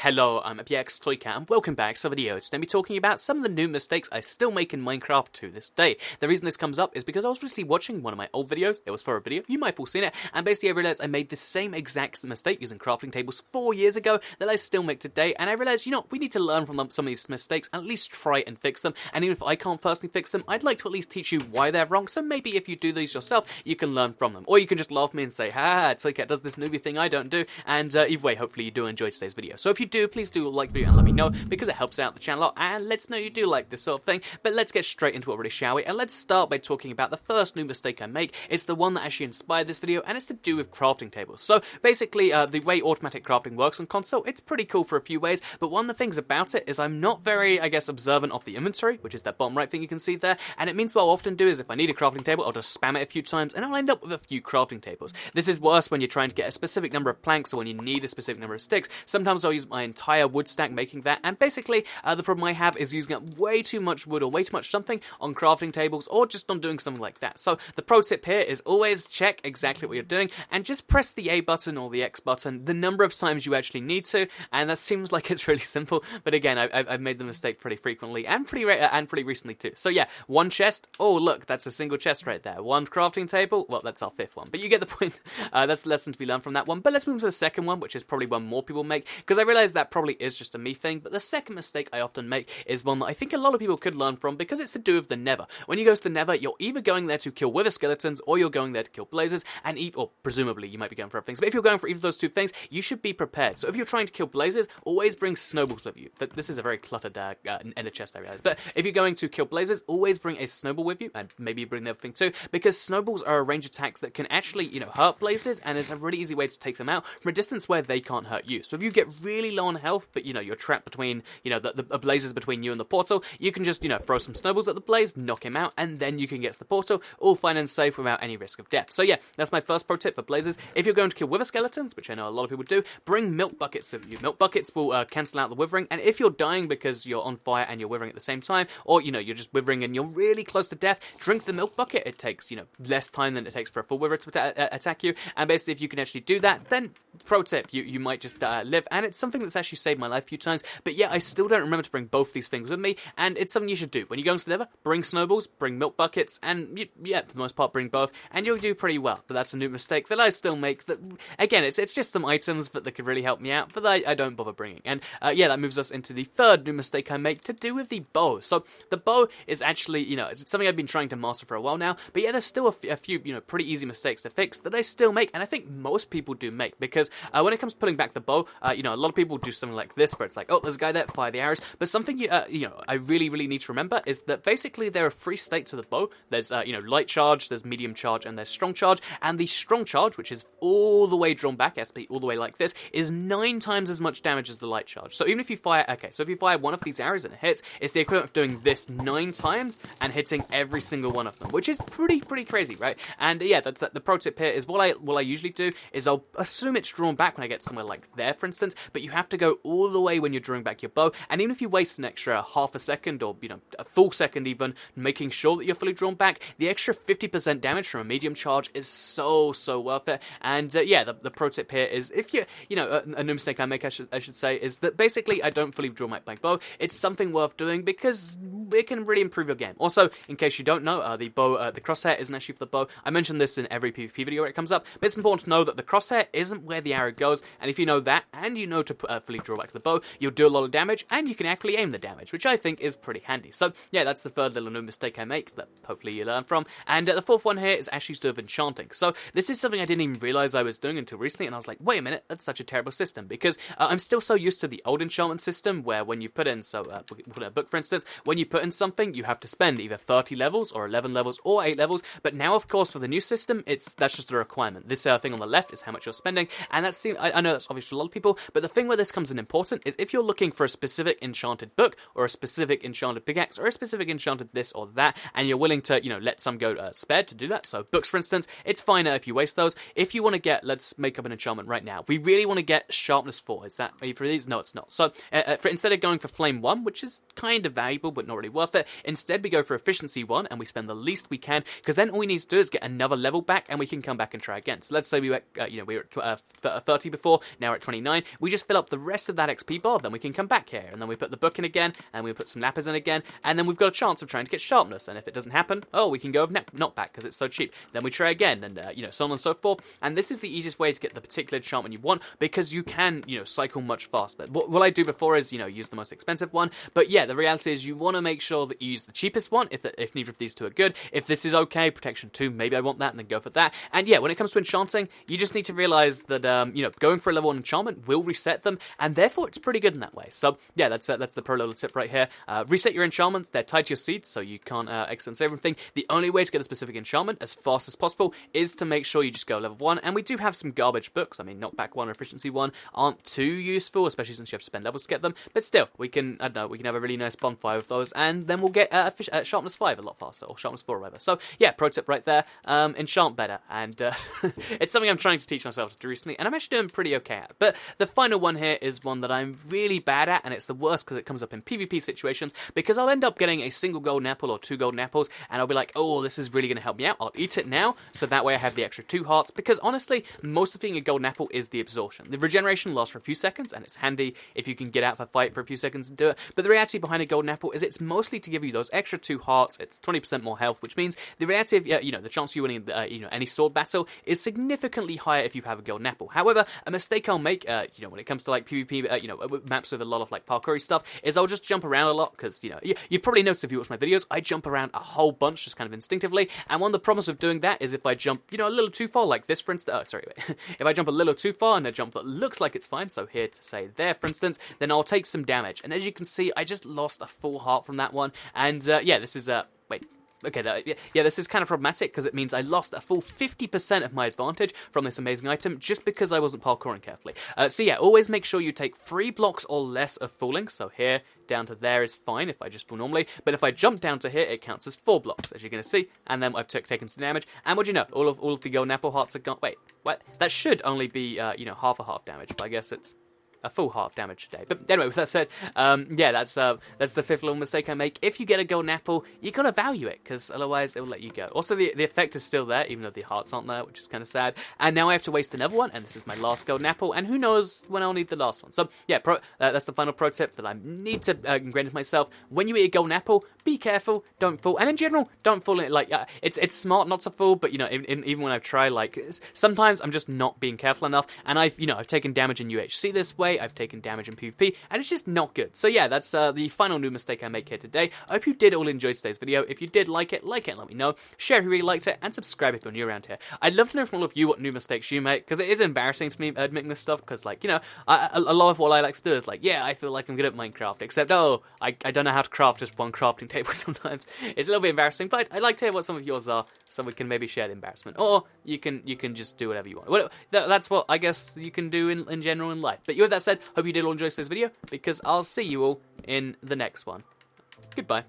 Hello, I'm APXToyCat and welcome back to the video. Today we're talking about some of the new mistakes I still make in Minecraft to this day. The reason this comes up is because I was recently watching one of my old videos. It was for a video, you might have all seen it, and basically I realised I made the same exact mistake using crafting tables 4 years ago that I still make today, and I realised, you know, we need to learn from some of these mistakes and at least try and fix them, and even if I can't personally fix them, I'd like to at least teach you why they're wrong, so maybe if you do these yourself, you can learn from them. Or you can just laugh at me and say, ha, Toycat does this newbie thing I don't do, and either way, hopefully you do enjoy today's video. So if you do, please do like the video and let me know, because it helps out the channel a lot, and lets know you do like this sort of thing. But let's get straight into it already, shall we? And let's start by talking about the first new mistake I make. It's the one that actually inspired this video, and it's to do with crafting tables. So basically, the way automatic crafting works on console, it's pretty cool for a few ways, but one of the things about it is I'm not very, I guess, observant of the inventory, which is that bottom right thing you can see there, and it means what I'll often do is if I need a crafting table, I'll just spam it a few times, and I'll end up with a few crafting tables. This is worse when you're trying to get a specific number of planks, or when you need a specific number of sticks. Sometimes I'll use my entire wood stack making that, and basically the problem I have is using up way too much wood or way too much something on crafting tables, or just on doing something like that. So the pro tip here is always check exactly what you're doing and just press the A button or the X button the number of times you actually need to, and that seems like it's really simple, but again, I've made the mistake pretty frequently and pretty recently too. So yeah, one chest, oh look, that's a single chest right there. One crafting table, well that's our fifth one, but you get the point. That's the lesson to be learned from that one. But let's move to the second one, which is probably one more people make, because I realize that probably is just a me thing, but the second mistake I often make is one that I think a lot of people could learn from, because it's to do with the Nether. When you go to the Nether, you're either going there to kill wither skeletons, or you're going there to kill blazes, and or presumably you might be going for other things, but if you're going for either of those two things, you should be prepared. So if you're trying to kill blazes, always bring snowballs with you. This is a very cluttered ender chest, I realize, but if you're going to kill blazes, always bring a snowball with you, and maybe you bring the other thing too, because snowballs are a range attack that can actually, you know, hurt blazes, and it's a really easy way to take them out from a distance where they can't hurt you. So if you get really low on health, but you know, you're trapped between, you know, the blazes between you and the portal, you can just, you know, throw some snowballs at the blaze, knock him out, and then you can get to the portal, all fine and safe without any risk of death. So yeah, that's my first pro tip for blazes. If you're going to kill wither skeletons, which I know a lot of people do, bring milk buckets with you. Milk buckets will cancel out the withering, and if you're dying because you're on fire and you're withering at the same time, or, you know, you're just withering and you're really close to death, drink the milk bucket. It takes, you know, less time than it takes for a full wither to attack you, and basically if you can actually do that, then pro tip, you might just live, and it's something that's actually saved my life a few times. But yeah, I still don't remember to bring both these things with me, and it's something you should do. When you go into the Nether, bring snowballs, bring milk buckets, and yeah, for the most part, bring both, and you'll do pretty well. But that's a new mistake that I still make. That again, it's just some items that could really help me out, but I don't bother bringing. And yeah, that moves us into the third new mistake I make, to do with the bow. So the bow is actually, you know, it's something I've been trying to master for a while now, but yeah, there's still a few, you know, pretty easy mistakes to fix that I still make, and I think most people do make, because when it comes to putting back the bow, you know, a lot of people do something like this, where it's like, oh, there's a guy there, fire the arrows. But something you know, I really need to remember is that basically there are 3 states of the bow. There's you know, light charge, there's medium charge, and there's strong charge. And the strong charge, which is all the way drawn back, SP all the way like this, is 9 times as much damage as the light charge. So even if you fire, okay, so if you fire one of these arrows and it hits, it's the equivalent of doing this 9 times and hitting every single one of them, which is pretty crazy, right? And yeah, that's the pro tip here is what I usually do is I'll assume it's drawn back when I get somewhere like there, for instance, but you have to go all the way when you're drawing back your bow, and even if you waste an extra half a second, or, you know, a full second even, making sure that you're fully drawn back, the extra 50% damage from a medium charge is so worth it. And yeah, the pro tip here is, if you know, a new mistake I make, I should say, is that basically I don't fully draw my bow. It's something worth doing because it can really improve your game. Also, in case you don't know, the bow, the crosshair isn't actually for the bow. I mentioned this in every PvP video where it comes up, but it's important to know that the crosshair isn't where the arrow goes, and if you know that, and you know to fully draw back the bow, you'll do a lot of damage, and you can actually aim the damage, which I think is pretty handy. So yeah, that's the third little new mistake I make that hopefully you learn from. And the fourth one here is actually to do with enchanting. So this is something I didn't even realize I was doing until recently, and I was like, wait a minute, that's such a terrible system, because I'm still so used to the old enchantment system where when you put in, so we'll put in a book for instance, when you put in something, you have to spend either 30 levels or 11 levels or 8 levels, but now of course for the new system, that's just a requirement. This thing on the left is how much you're spending, and that's, I know that's obvious for a lot of people, but the thing where this comes in important is if you're looking for a specific enchanted book, or a specific enchanted pickaxe, or a specific enchanted this or that, and you're willing to, you know, let some go spared to do that. So books, for instance, it's finer if you waste those. If you want to get, let's make up an enchantment right now. We really want to get sharpness 4. Is that maybe for these? No, it's not. So instead of going for flame 1, which is kind of valuable but not really really worth it. Instead, we go for efficiency 1 and we spend the least we can, because then all we need to do is get another level back and we can come back and try again. So let's say we were, we were at 30 before, now we're at 29. We just fill up the rest of that XP bar, then we can come back here, and then we put the book in again, and we put some lapis in again, and then we've got a chance of trying to get sharpness. And if it doesn't happen, oh, we can go with knockback because it's so cheap. Then we try again, and so on and so forth. And this is the easiest way to get the particular enchantment you want, because you can cycle much faster. What I do before is use the most expensive one, but yeah, the reality is you want to make sure that you use the cheapest one if neither of these two are good. If this is okay, protection 2, maybe I want that, and then go for that. And yeah, when it comes to enchanting, you just need to realize that going for a level 1 enchantment will reset them, and therefore it's pretty good in that way. So yeah, that's the pro little tip right here. Reset your enchantments. They're tied to your seeds, so you can't excellence everything. The only way to get a specific enchantment as fast as possible is to make sure you just go level 1. And we do have some garbage books. I mean, knockback 1 or efficiency 1 aren't too useful, especially since you have to spend levels to get them. But still, we can have a really nice bonfire with those, and then we'll get sharpness 5 a lot faster, or sharpness 4 or whatever. So yeah, pro tip right there. Enchant better, and it's something I'm trying to teach myself to do recently, and I'm actually doing pretty okay at. But the final one here is one that I'm really bad at, and it's the worst because it comes up in PvP situations, because I'll end up getting a single golden apple or 2 golden apples, and I'll be like, oh, this is really going to help me out. I'll eat it now, so that way I have the extra 2 hearts, because honestly, most of being a golden apple is the absorption. The regeneration lasts for a few seconds, and it's handy if you can get out of a fight for a few seconds and do it, but the reality behind a golden apple is it's mostly to give you those extra 2 hearts. It's 20% more health, which means the reality of, the chance of you winning any sword battle is significantly higher if you have a golden apple. However, a mistake I'll make, when it comes to like PvP, maps with a lot of like parkour stuff, is I'll just jump around a lot, because you've probably noticed if you watch my videos, I jump around a whole bunch just kind of instinctively, and one of the problems with doing that is if I jump a little too far, like this for instance, if I jump a little too far and a jump that looks like it's fine, so here to say there for instance, then I'll take some damage, and as you can see, I just lost a full heart from that one, and this is this is kind of problematic, because it means I lost a full 50% of my advantage from this amazing item just because I wasn't parkouring carefully. So yeah, always make sure you take 3 blocks or less of falling. So here down to there is fine if I just fall normally, but if I jump down to here, it counts as 4 blocks, as you're going to see, and then I've taken some damage, and what do you know, all of the golden apple hearts are gone. Wait, what? That should only be, half a half damage, but I guess it's a full half damage today. But anyway, with that said, that's the 5th little mistake I make. If you get a golden apple, you gotta value it, because otherwise it will let you go. Also, the effect is still there, even though the hearts aren't there, which is kind of sad. And now I have to waste another one, and this is my last golden apple, and who knows when I'll need the last one. So yeah, that's the final pro tip that I need to ingrain into myself. When you eat a golden apple, be careful, don't fall, and in general, don't fall in it. Like it's smart not to fall, but even when I've tried, like sometimes I'm just not being careful enough, and I've taken damage in UHC this way. I've taken damage in PvP, and it's just not good. So yeah, that's the final new mistake I make here today. I hope you did all enjoy today's video. If you did like it, and let me know. Share if you really liked it, and subscribe if you're new around here. I'd love to know from all of you what new mistakes you make, because it is embarrassing to me admitting this stuff, because a lot of what I like to do is I feel like I'm good at Minecraft, except I don't know how to craft just one crafting table sometimes. It's a little bit embarrassing, but I'd like to hear what some of yours are, so we can maybe share the embarrassment. Or you can just do whatever you want. That's what I guess you can do in general in life. But with that said, hope you did all enjoy this video, because I'll see you all in the next one. Goodbye.